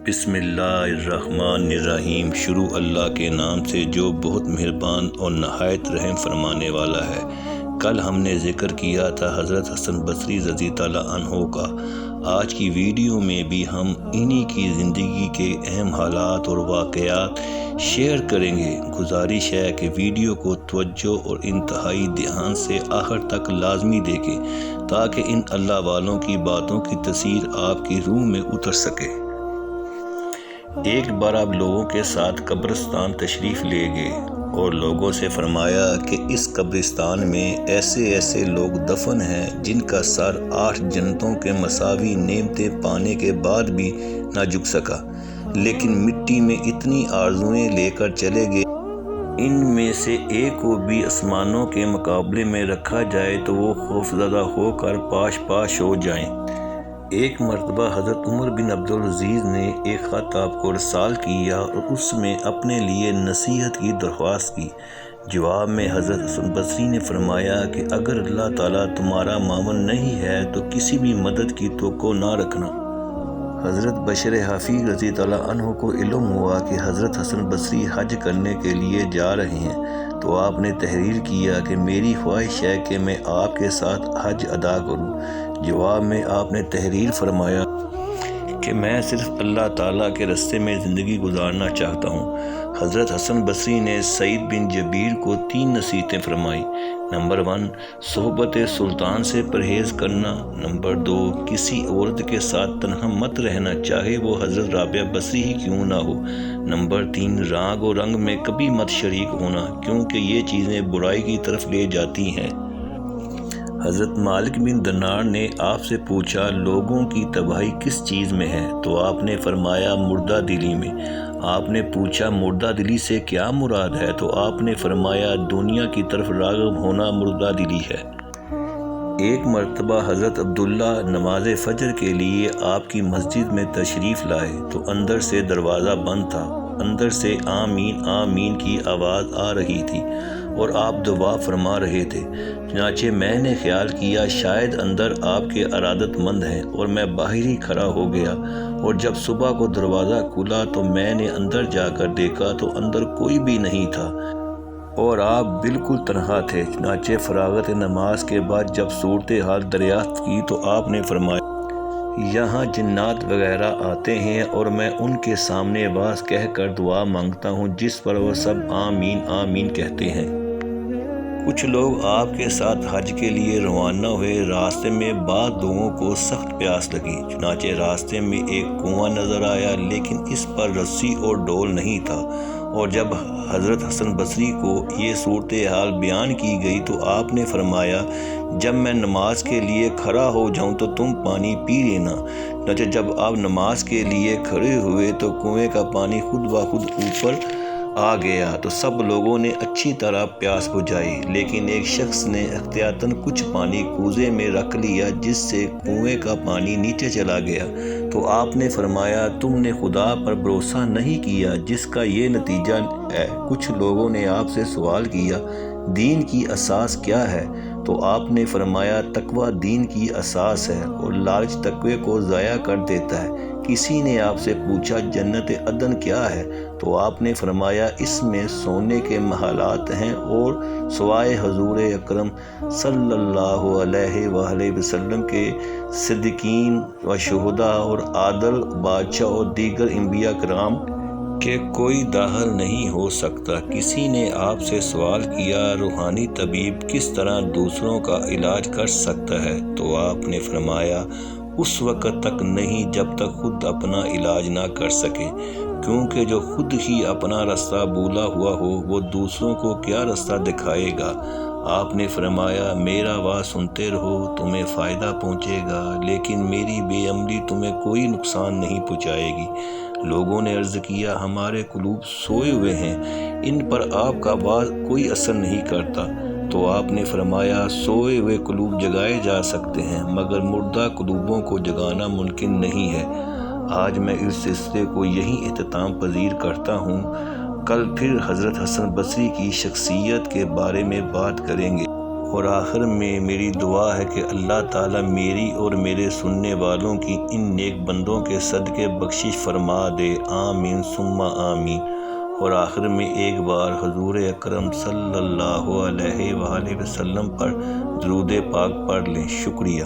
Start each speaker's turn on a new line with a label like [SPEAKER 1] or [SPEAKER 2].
[SPEAKER 1] بسم اللہ الرحمن الرحیم۔ شروع اللہ کے نام سے جو بہت مہربان اور نہایت رحم فرمانے والا ہے۔ کل ہم نے ذکر کیا تھا حضرت حسن بصری رضی اللہ عنہ کا۔ آج کی ویڈیو میں بھی ہم انہی کی زندگی کے اہم حالات اور واقعات شیئر کریں گے۔ گزارش ہے کہ ویڈیو کو توجہ اور انتہائی دھیان سے آخر تک لازمی دیکھیں تاکہ ان اللہ والوں کی باتوں کی تاثیر آپ کی روح میں اتر سکے۔ ایک بار آپ لوگوں کے ساتھ قبرستان تشریف لے گئے اور لوگوں سے فرمایا کہ اس قبرستان میں ایسے ایسے لوگ دفن ہیں جن کا سر 8 جنتوں کے مساوی نعمتیں پانے کے بعد بھی نہ جھک سکا، لیکن مٹی میں اتنی آرزوئیں لے کر چلے گئے، ان میں سے ایک کو بھی آسمانوں کے مقابلے میں رکھا جائے تو وہ خوفزدہ ہو کر پاش پاش ہو جائیں۔ ایک مرتبہ حضرت عمر بن عبدالعزیز نے ایک خط آپ کو ارسال کیا اور اس میں اپنے لیے نصیحت کی درخواست کی۔ جواب میں حضرت حسن بصری نے فرمایا کہ اگر اللہ تعالیٰ تمہارا معاون نہیں ہے تو کسی بھی مدد کی توقع نہ رکھنا۔ حضرت بشر حفیظ رضی اللہ عنہ کو علم ہوا کہ حضرت حسن بصری حج کرنے کے لیے جا رہے ہیں تو آپ نے تحریر کیا کہ میری خواہش ہے کہ میں آپ کے ساتھ حج ادا کروں۔ جواب میں آپ نے تحریر فرمایا کہ میں صرف اللہ تعالیٰ کے راستے میں زندگی گزارنا چاہتا ہوں۔ حضرت حسن بصری نے سعید بن جبیر کو 3 نصیحتیں فرمائیں۔ نمبر 1، صحبت سلطان سے پرہیز کرنا۔ نمبر 2، کسی عورت کے ساتھ تنہا مت رہنا چاہے وہ حضرت رابعہ بصری ہی کیوں نہ ہو۔ نمبر 3، راگ و رنگ میں کبھی مت شریک ہونا کیونکہ یہ چیزیں برائی کی طرف لے جاتی ہیں۔ حضرت مالک بن دینار نے آپ سے پوچھا لوگوں کی تباہی کس چیز میں ہے تو آپ نے فرمایا مردہ دلی میں۔ آپ نے پوچھا مردہ دلی سے کیا مراد ہے تو آپ نے فرمایا دنیا کی طرف راغب ہونا مردہ دلی ہے۔ ایک مرتبہ حضرت عبداللہ نماز فجر کے لیے آپ کی مسجد میں تشریف لائے تو اندر سے دروازہ بند تھا، اندر سے آمین آمین کی آواز آ رہی تھی اور آپ دعا فرما رہے تھے۔ چنانچہ میں نے خیال کیا شاید اندر آپ کے ارادت مند ہیں اور میں باہر ہی کھڑا ہو گیا، اور جب صبح کو دروازہ کھلا تو میں نے اندر جا کر دیکھا تو اندر کوئی بھی نہیں تھا اور آپ بالکل تنہا تھے۔ چنانچہ فراغت نماز کے بعد جب صورتحال دریافت کی تو آپ نے فرمایا یہاں جنات وغیرہ آتے ہیں اور میں ان کے سامنے آواز کہہ کر دعا مانگتا ہوں جس پر وہ سب آمین آمین کہتے ہیں۔ کچھ لوگ آپ کے ساتھ حج کے لیے روانہ ہوئے، راستے میں بعض لوگوں کو سخت پیاس لگی، چنانچہ راستے میں ایک کنواں نظر آیا لیکن اس پر رسی اور ڈول نہیں تھا، اور جب حضرت حسن بصری کو یہ صورتحال بیان کی گئی تو آپ نے فرمایا جب میں نماز کے لیے کھڑا ہو جاؤں تو تم پانی پی لینا۔ چنانچہ جب آپ نماز کے لیے کھڑے ہوئے تو کنویں کا پانی خود بخود اوپر آ گیا تو سب لوگوں نے اچھی طرح پیاس بجھائی، لیکن ایک شخص نے احتیاطاً کچھ پانی کوزے میں رکھ لیا جس سے کنویں کا پانی نیچے چلا گیا تو آپ نے فرمایا تم نے خدا پر بھروسہ نہیں کیا جس کا یہ نتیجہ ہے۔ کچھ لوگوں نے آپ سے سوال کیا دین کی اساس کیا ہے تو آپ نے فرمایا تقوی دین کی اساس ہے اور لالچ تقوی کو ضائع کر دیتا ہے۔ کسی نے آپ سے پوچھا جنت عدن کیا ہے تو آپ نے فرمایا اس میں سونے کے محلات ہیں اور سوائے حضور اکرم صلی اللہ علیہ وآلہ وسلم کے صدیقین و شہداء اور عادل بادشاہ اور دیگر انبیاء کرام کہ کوئی داخل نہیں ہو سکتا۔ کسی نے آپ سے سوال کیا روحانی طبیب کس طرح دوسروں کا علاج کر سکتا ہے تو آپ نے فرمایا اس وقت تک نہیں جب تک خود اپنا علاج نہ کر سکے، کیونکہ جو خود ہی اپنا راستہ بھولا ہوا ہو وہ دوسروں کو کیا راستہ دکھائے گا۔ آپ نے فرمایا میرا واعظ سنتے رہو تمہیں فائدہ پہنچے گا لیکن میری بے عملی تمہیں کوئی نقصان نہیں پہنچائے گی۔ لوگوں نے عرض کیا ہمارے قلوب سوئے ہوئے ہیں، ان پر آپ کا واعظ کوئی اثر نہیں کرتا تو آپ نے فرمایا سوئے ہوئے قلوب جگائے جا سکتے ہیں مگر مردہ قلوبوں کو جگانا ممکن نہیں ہے۔ آج میں اس سلسلے کو یہیں اختتام پذیر کرتا ہوں، کل پھر حضرت حسن بصری کی شخصیت کے بارے میں بات کریں گے۔ اور آخر میں میری دعا ہے کہ اللہ تعالیٰ میری اور میرے سننے والوں کی ان نیک بندوں کے صدقے بخشش فرما دے، آمین ثم آمین۔ اور آخر میں ایک بار حضور اکرم صلی اللہ علیہ وآلہ وسلم پر درود پاک پڑھ لیں۔ شکریہ۔